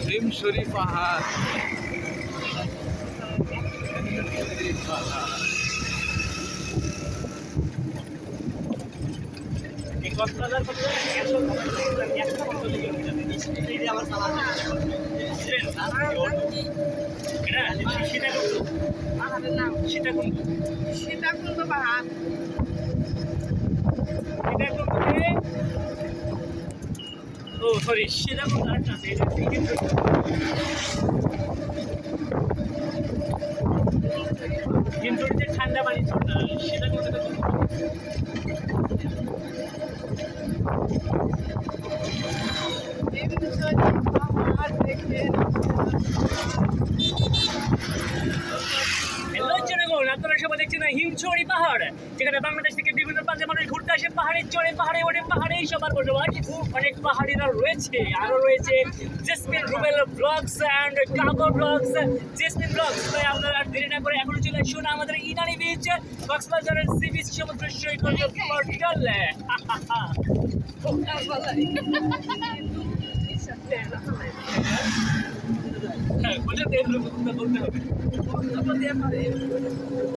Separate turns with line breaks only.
হিমছড়ি পাহাড়।
সীতাকুণ্ড পাহাড়।
ও সরি, সীতাকুণ্ড আরেকটা আছে, এটা হিমছড়িতে ঠান্ডা পানি ঝর্ণা, সীতাকুণ্ডতে আপনারা সবাই দেখছেন হিমছড়ি পাহাড়, যেখানে বাংলাদেশ থেকে বিভিন্ন প্রান্তের মানুষ ঘুরতে আসে। পাহাড়ে চড়ে, পাহাড়ে ওঠে, পাহাড়েই সবার বসবাস। অনেক পাহাড়িরা রয়েছে, আরো রয়েছে জেসমিন রুবেল ব্লগস অ্যান্ড কাগো ব্লগস, জেসমিন ব্লগস। তাই আপনারা দেরি না করে এখনো চলে আসুন আমাদের ইনানি বিচ, কক্সবাজারের সি বিচ, সমুদ্র সৈকত পর্যটলে। হ্যাঁ, বলতে হবে।